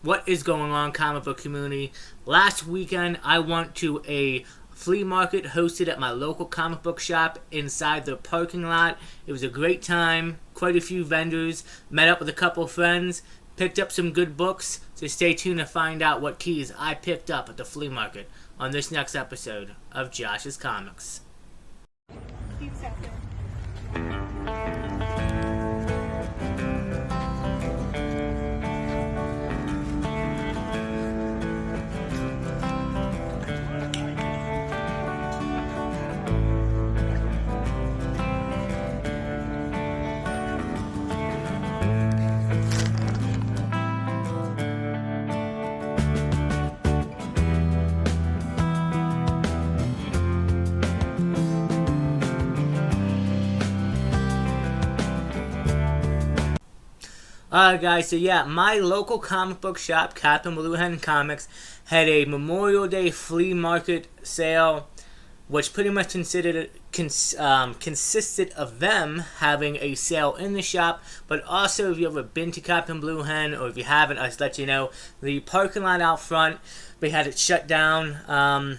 What is going on, comic book community? Last weekend, I went to a flea market hosted at my local comic book shop inside the parking lot. It was a great time, quite a few vendors, met up with a couple friends, picked up some good books, so stay tuned to find out what keys I picked up at the flea market on this next episode of Josh's Comics. Alright guys, so yeah, my local comic book shop, Captain Blue Hen Comics, had a Memorial Day flea market sale, which pretty much consisted of them having a sale in the shop, but also if you've ever been to Captain Blue Hen, or if you haven't, I'll just let you know, the parking lot out front, they had it shut down.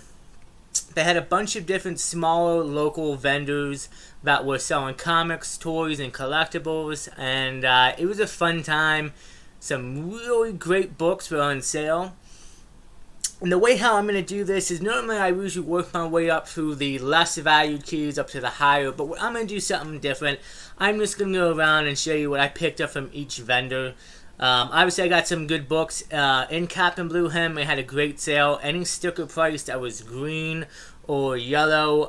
They had a bunch of different smaller local vendors that were selling comics, toys, and collectibles, and it was a fun time. Some really great books were on sale. And the way how I'm going to do this is normally I usually work my way up through the less valued keys up to the higher, but I'm going to do something different. I'm just going to go around and show you what I picked up from each vendor. Obviously, I got some good books. In Captain Blue Hen, they had a great sale. Any sticker price that was green or yellow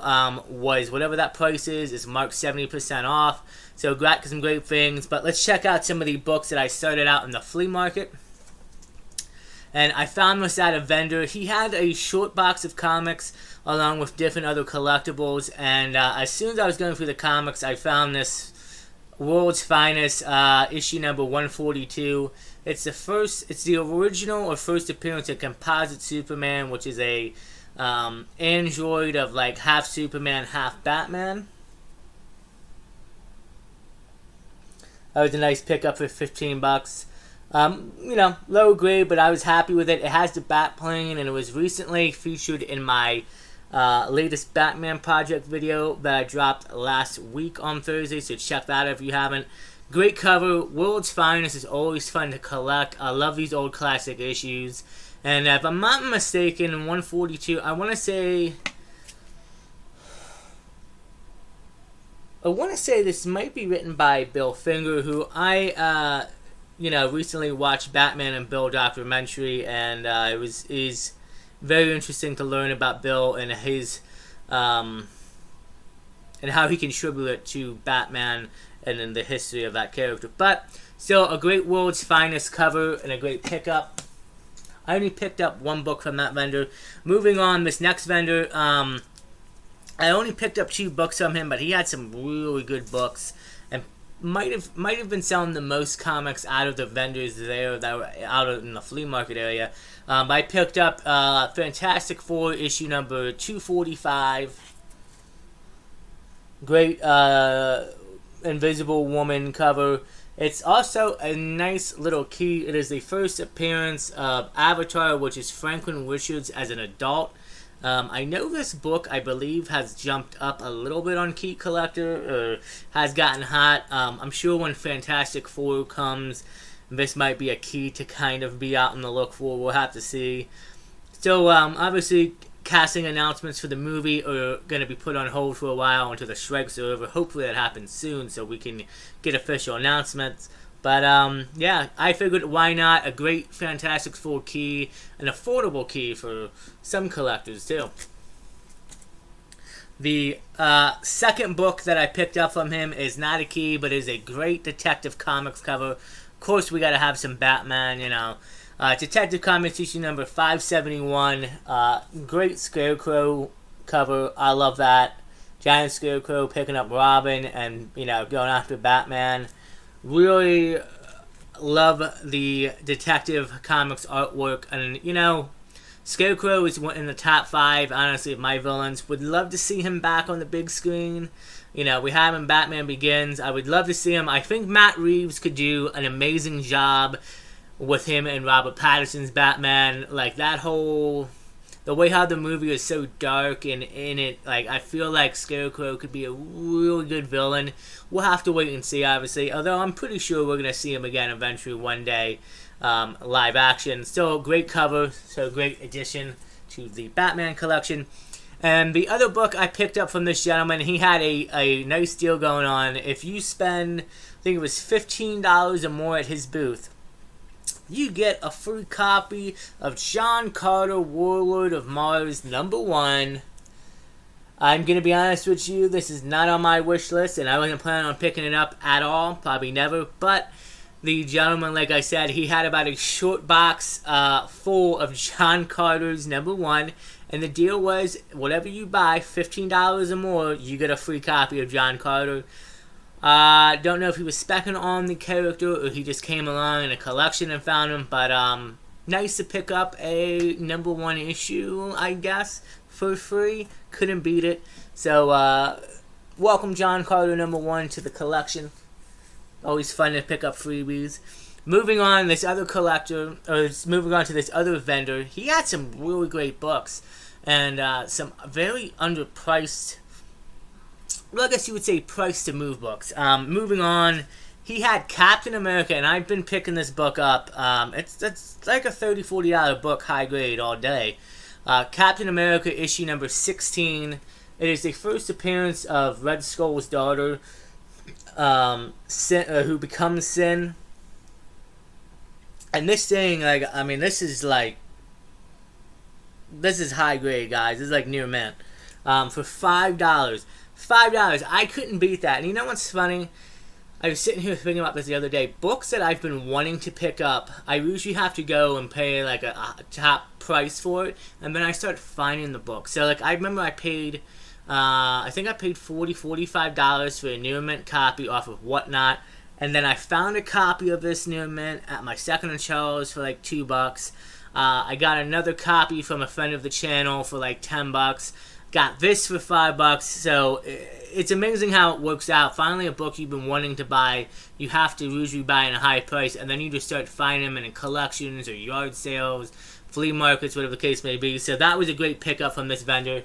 was whatever that price is marked 70% off. So got some great things. But let's check out some of the books that I started out in the flea market. And I found this at a vendor. He had a short box of comics along with different other collectibles. And as soon as I was going through the comics, I found this World's Finest, issue number 142. It's the original or first appearance of Composite Superman, which is a android of like half Superman, half Batman. That was a nice pickup for $15. Low grade, but I was happy with it. It has the Batplane, and it was recently featured in my latest Batman project video that I dropped last week on Thursday, so check that out if you haven't. Great cover. World's Finest is always fun to collect. I love these old classic issues. And if I'm not mistaken, 142, I want to say this might be written by Bill Finger, who I recently watched Batman and Bill documentary, and is very interesting to learn about Bill and his and how he contributed to Batman and in the history of that character. But still, a great World's Finest cover and a great pickup. I only picked up one book from that vendor. Moving on, this next vendor, I only picked up 2 books from him, but he had some really good books, and might have been selling the most comics out of the vendors there that were out in the flea market area. I picked up Fantastic Four issue number 245. Great Invisible Woman cover. It's also a nice little key. It is the first appearance of Avatar, which is Franklin Richards as an adult. I know this book, I believe, has jumped up a little bit on Key Collector, or has gotten hot. I'm sure when Fantastic Four comes, this might be a key to kind of be out on the look for. We'll have to see. So, obviously, casting announcements for the movie are going to be put on hold for a while until the strikes are over. Hopefully that happens soon so we can get official announcements. But, yeah, I figured why not? A great Fantastic Four key, an affordable key for some collectors, too. The second book that I picked up from him is not a key, but is a great Detective Comics cover. Of course, we got to have some Batman, Detective Comics issue number 571. Great Scarecrow cover. I love that. Giant Scarecrow picking up Robin and, going after Batman. Really love the Detective Comics artwork. And, Scarecrow is in the top 5, honestly, of my villains. Would love to see him back on the big screen. We have him in Batman Begins. I would love to see him. I think Matt Reeves could do an amazing job with him and Robert Pattinson's Batman. Like, that whole... the way how the movie is so dark and in it, like, I feel like Scarecrow could be a really good villain. We'll have to wait and see, obviously. Although I'm pretty sure we're going to see him again eventually one day. Live action. Still a great cover. So a great addition to the Batman collection. And the other book I picked up from this gentleman, he had a nice deal going on. If you spend, I think it was $15 or more at his booth, you get a free copy of John Carter, Warlord of Mars #1. I'm going to be honest with you, this is not on my wish list, and I wasn't planning on picking it up at all, probably never, but the gentleman, like I said, he had about a short box full of John Carter's #1, and the deal was, whatever you buy, $15 or more, you get a free copy of John Carter. Don't know if he was specking on the character or he just came along in a collection and found him, but nice to pick up a #1 issue, I guess, for free. Couldn't beat it. So, welcome John Carter #1 to the collection. Always fun to pick up freebies. Moving on, this other collector, or moving on to this other vendor, he had some really great books and some very underpriced, well, I guess you would say price to move books. Moving on, he had Captain America, and I've been picking this book up. It's like a $30, $40 book, high grade, all day. Captain America issue number 16. It is the first appearance of Red Skull's daughter, Sin, who becomes Sin. And this thing, like, I mean, this is high grade, guys. This is like near mint. For $5. $5. I couldn't beat that. And you know what's funny? I was sitting here thinking about this the other day. Books that I've been wanting to pick up, I usually have to go and pay like a top price for it, and then I start finding the book. So like I remember I paid, I think I paid $40, $45 for a near mint copy off of Whatnot, and then I found a copy of this near mint at my second and Charles for like $2. I got another copy from a friend of the channel for like $10. Got this for $5, so it's amazing how it works out. Finally, a book you've been wanting to buy, you have to usually buy in a high price, and then you just start finding them in collections or yard sales, flea markets, whatever the case may be. So that was a great pickup from this vendor.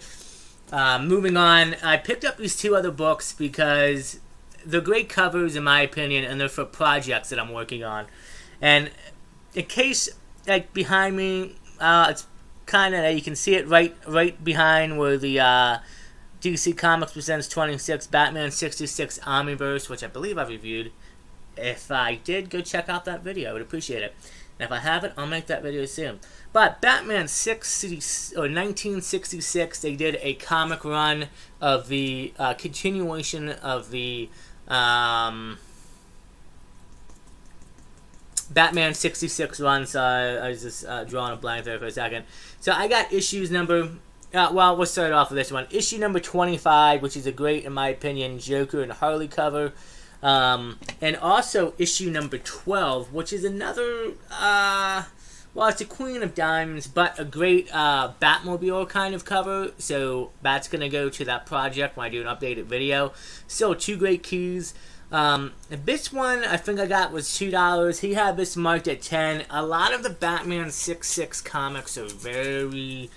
Moving on, I picked up these two other books because they're great covers in my opinion, and they're for projects that I'm working on. And in case, like behind me, it's kind of, you can see it right behind where the DC Comics Presents 26 Batman 66 Omniverse, which I believe I've reviewed. If I did, go check out that video. I would appreciate it. And if I haven't, I'll make that video soon. But Batman 1966, they did a comic run of the continuation of the Batman 66 run, so I was just drawing a blank there for a second. So I got issues number, well, we'll start off with this one. Issue number 25, which is a great, in my opinion, Joker and Harley cover. And also issue number 12, which is another, well, it's a Queen of Diamonds, but a great Batmobile kind of cover. So that's going to go to that project when I do an updated video. Still two great keys. This one I think I got was $2. He had this marked at $10. A lot of the Batman 66 comics are very,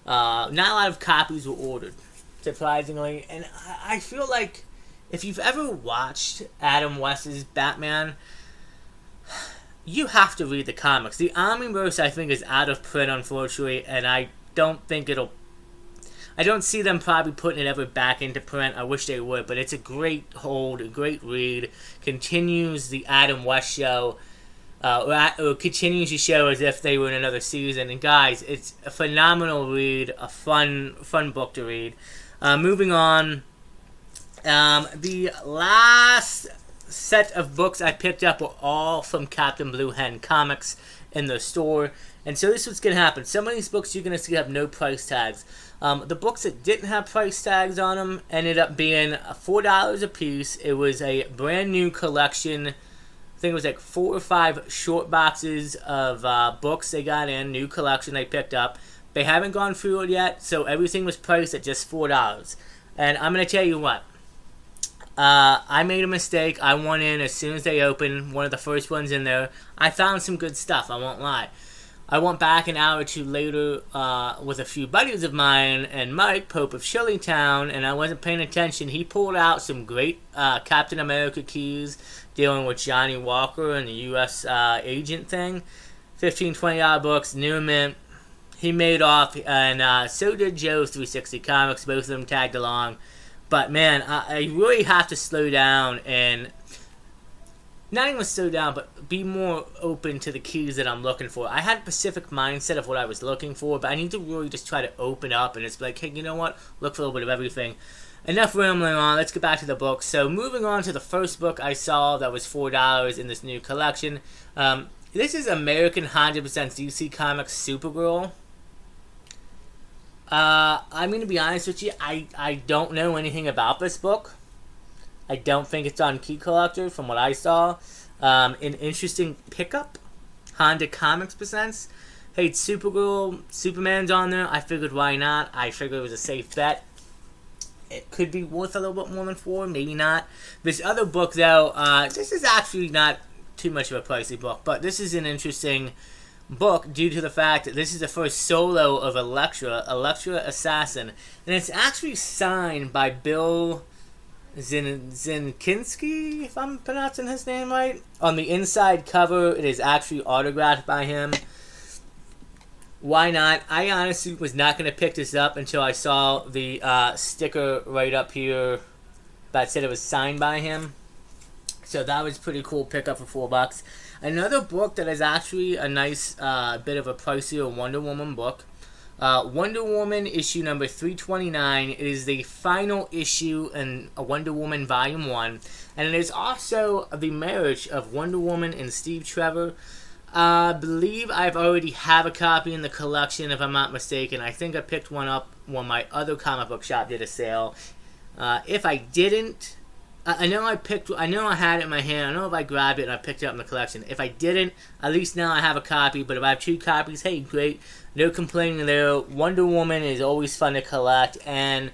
not a lot of copies were ordered, surprisingly. And I feel like if you've ever watched Adam West's Batman, you have to read the comics. The Omniverse, I think, is out of print, unfortunately, and I don't see them probably putting it ever back into print. I wish they would, but it's a great hold, a great read. Continues the Adam West show, or continues the show as if they were in another season. And guys, it's a phenomenal read, a fun book to read. Moving on, the last set of books I picked up were all from Captain Blue Hen Comics in the store. And so this is what's going to happen. Some of these books you're going to see have no price tags. The books that didn't have price tags on them ended up being $4 a piece. It was a brand new collection. I think it was like 4 or 5 short boxes of books they got in. New collection they picked up. They haven't gone through it yet, so everything was priced at just $4. And I'm going to tell you what. I made a mistake. I went in as soon as they opened, one of the first ones in there. I found some good stuff, I won't lie. I went back an hour or two later with a few buddies of mine and Mike, Pope of Shirleytown, and I wasn't paying attention. He pulled out some great Captain America keys dealing with Johnny Walker and the U.S. agent thing. $15-$20 books, new mint. He made off, and so did Joe 360 Comics. Both of them tagged along. But man, I really have to slow down and not even slow down, but be more open to the keys that I'm looking for. I had a specific mindset of what I was looking for, but I need to really just try to open up and it's like, hey, you know what? Look for a little bit of everything. Enough rambling on. Let's get back to the book. So moving on to the first book I saw that was $4 in this new collection. This is American 100% DC Comics Supergirl. I'm going to be honest with you. I don't know anything about this book. I don't think it's on Key Collector from what I saw. An interesting pickup. Honda Comics presents. Hey, it's Supergirl. Superman's on there. I figured why not. I figured it was a safe bet. It could be worth a little bit more than $4. Maybe not. This other book, though, this is actually not too much of a pricey book. But this is an interesting book due to the fact that this is the first solo of Elektra Assassin. And it's actually signed by Bill Zinkinski, if I'm pronouncing his name right. On the inside cover, it is actually autographed by him. Why not? I honestly was not going to pick this up until I saw the sticker right up here that said it was signed by him. So that was pretty cool pickup for $4. Another book that is actually a nice bit of a pricier Wonder Woman book. Wonder Woman issue number 329. It is the final issue in Wonder Woman Volume 1. And it is also the marriage of Wonder Woman and Steve Trevor. I believe I've already have a copy in the collection, if I'm not mistaken. I think I picked one up when my other comic book shop did a sale. If I didn't, I know I had it in my hand. I don't know if I grabbed it and I picked it up in the collection. If I didn't, at least now I have a copy. But if I have 2 copies, hey, great. No complaining there. Wonder Woman is always fun to collect. And,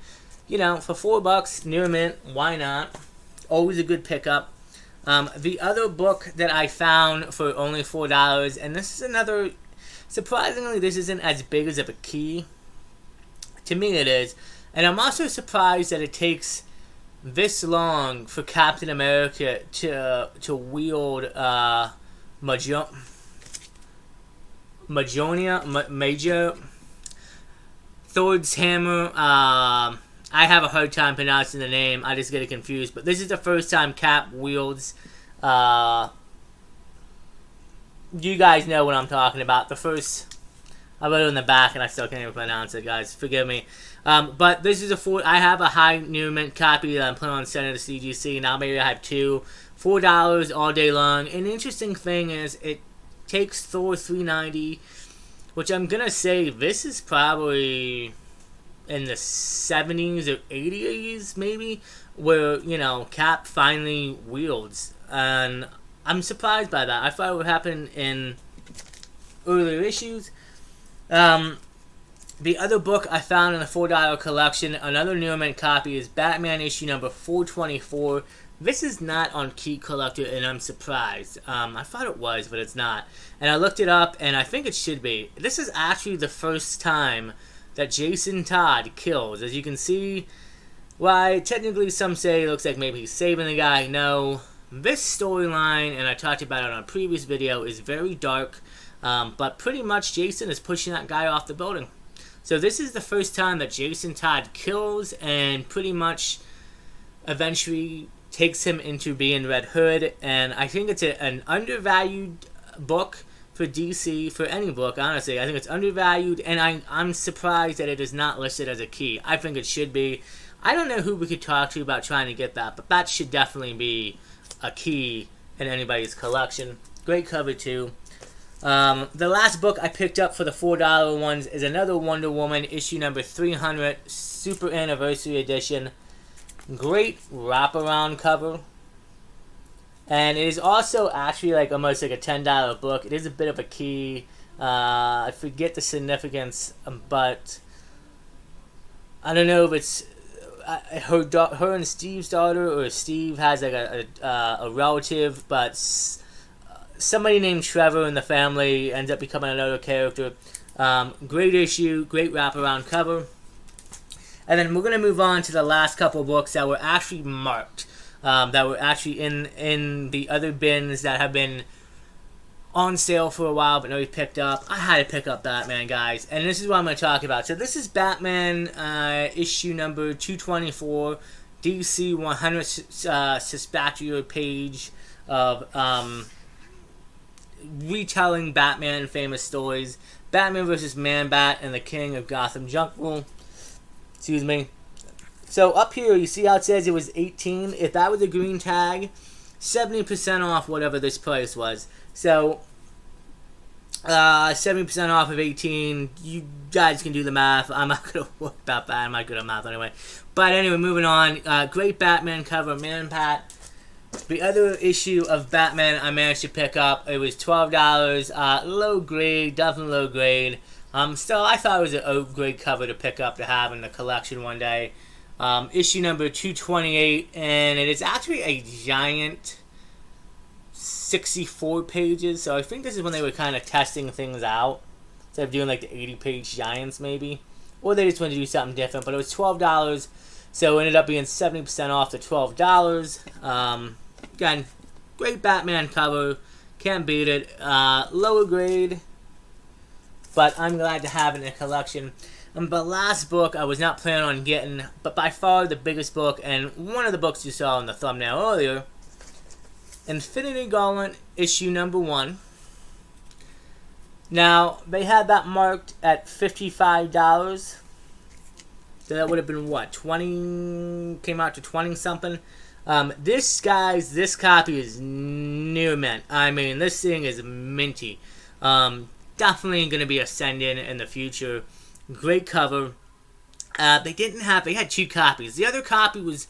you know, for $4, near mint, why not? Always a good pickup. The other book that I found for only $4, and this is another, surprisingly, this isn't as big as of a key. To me it is. And I'm also surprised that it takes this long for Captain America to wield Major Thor's hammer. I have a hard time pronouncing the name. I just get it confused. But this is the first time Cap wields. You guys know what I'm talking about. The first. I wrote it in the back and I still can't even pronounce it, guys. Forgive me. But this is I have a high new mint copy that I'm planning on sending to CGC. Now maybe I have 2. $4 all day long. An interesting thing is it takes Thor 390, which I'm going to say this is probably in the 70s or 80s maybe, where, you know, Cap finally wields. And I'm surprised by that. I thought it would happen in earlier issues. The other book I found in the $4 collection, another new mint copy, is Batman issue number 424. This is not on Key Collector, and I'm surprised. I thought it was, but it's not. And I looked it up, and I think it should be. This is actually the first time that Jason Todd kills. As you can see, why technically some say it looks like maybe he's saving the guy. No. This storyline, and I talked about it on a previous video, is very dark. But pretty much Jason is pushing that guy off the building. So this is the first time that Jason Todd kills and pretty much eventually takes him into being Red Hood. And I think it's an undervalued book for DC, for any book, honestly. I think it's undervalued, and I'm surprised that it is not listed as a key. I think it should be. I don't know who we could talk to about trying to get that, but that should definitely be a key in anybody's collection. Great cover, too. The last book I picked up for the $4 ones is another Wonder Woman, issue number 300, Super Anniversary Edition. Great wraparound cover. And it is also actually like almost like a $10 book. It is a bit of a key. I forget the significance, but I don't know if it's her and Steve's daughter, or Steve has like a relative, but somebody named Trevor in the family ends up becoming another character. Great issue, great wraparound cover. And then we're going to move on to the last couple of books that were actually marked, that were actually in the other bins that have been on sale for a while but nobody picked up. I had to pick up Batman, guys, and this is what I'm going to talk about. So this is Batman issue number 224, DC 100 spectacular page of retelling Batman famous stories. Batman vs. Man-Bat and the King of Gotham Jungle. Excuse me. So up here, you see how it says it was 18? If that was a green tag, 70% off whatever this price was. So, 70% off of 18. You guys can do the math. I'm not going to worry about that. I'm not good at math anyway. But anyway, moving on. Great Batman cover, Man-Bat. The other issue of Batman I managed to pick up, it was $12. Low grade, definitely low grade. Still, I thought it was a great cover to pick up to have in the collection one day. Issue number 228, and it is actually a giant 64 pages. So I think this is when they were kind of testing things out, instead of doing like the 80-page giants maybe. Or they just wanted to do something different, but it was $12. So it ended up being 70% off to $12. Again, great Batman cover. Can't beat it. Lower grade, but I'm glad to have it in a collection. And the last book I was not planning on getting, but by far the biggest book, and one of the books you saw in the thumbnail earlier, Infinity Gauntlet issue number 1. Now, they had that marked at $55. So that would have been what? 20, came out to 20 something. This copy is near mint. I mean, this thing is minty. Definitely going to be a send-in in the future. Great cover. They had 2 copies. The other copy was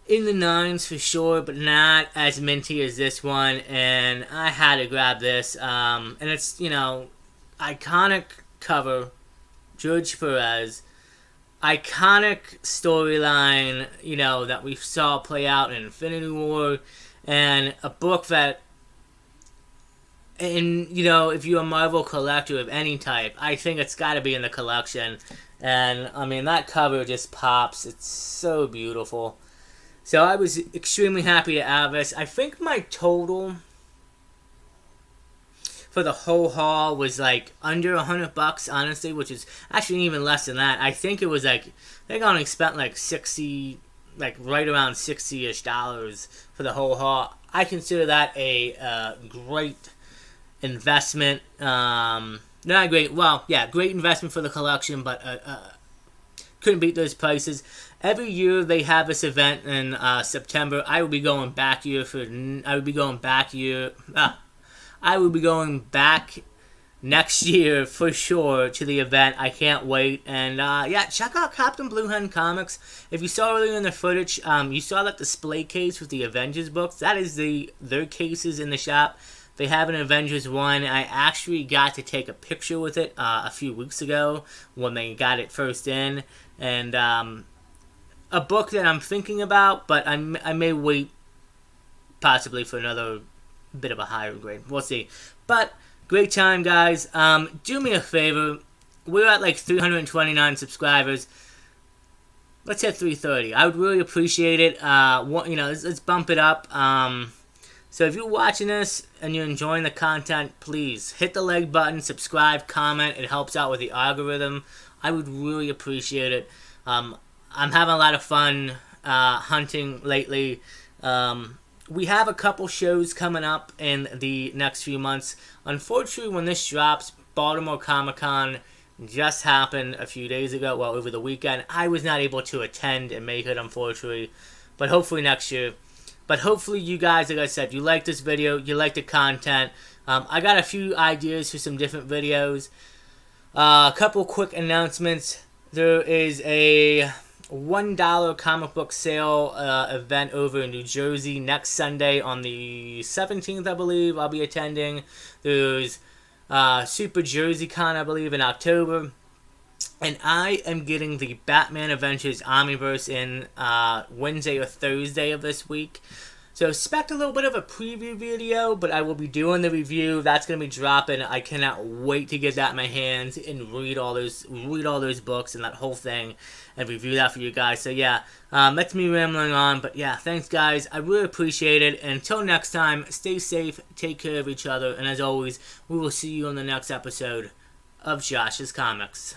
in the 9s for sure, but not as minty as this one, and I had to grab this. And it's, iconic cover, George Perez, iconic storyline, that we saw play out in Infinity War, and a book that, and if you're a Marvel collector of any type, I think it's got to be in the collection. And I mean, that cover just pops. It's so beautiful. So I was extremely happy to have this. I think my total for the whole haul was like under $100, honestly, which is actually even less than that. I think it was like, I think I only spent like 60, like right around $60-ish for the whole haul. I consider that a great investment. Not great, well, yeah, great investment for the collection, but couldn't beat those prices. Every year they have this event in September. I will be going back next year for sure to the event. I can't wait. And yeah, check out Captain Blue Hen Comics. If you saw earlier in the footage, you saw that display case with the Avengers books. That is their cases in the shop. They have an Avengers one. I actually got to take a picture with it a few weeks ago when they got it first in. And a book that I'm thinking about, but I may wait possibly for another bit of a higher grade. We'll see. But great time, guys. Do me a favor. We're at like 329 subscribers. Let's hit 330. I would really appreciate it. Let's bump it up. So if you're watching this and you're enjoying the content, please hit the like button, subscribe, comment. It helps out with the algorithm. I would really appreciate it. I'm having a lot of fun hunting lately. We have a couple shows coming up in the next few months. Unfortunately, when this drops, Baltimore Comic-Con just happened a few days ago, well, over the weekend. I was not able to attend and make it, unfortunately, but hopefully next year. But hopefully you guys, like I said, you like this video, you like the content. I got a few ideas for some different videos. A couple quick announcements. There is a $1 comic book sale event over in New Jersey next Sunday on the 17th, I believe. I'll be attending. There's Super Jersey Con, I believe, in October. And I am getting the Batman Adventures Omniverse in Wednesday or Thursday of this week. So expect a little bit of a preview video, but I will be doing the review. That's going to be dropping. I cannot wait to get that in my hands and read all those books and that whole thing and review that for you guys. So yeah, that's me rambling on. But yeah, thanks guys. I really appreciate it. And until next time, stay safe, take care of each other. And as always, we will see you on the next episode of Josh's Comics.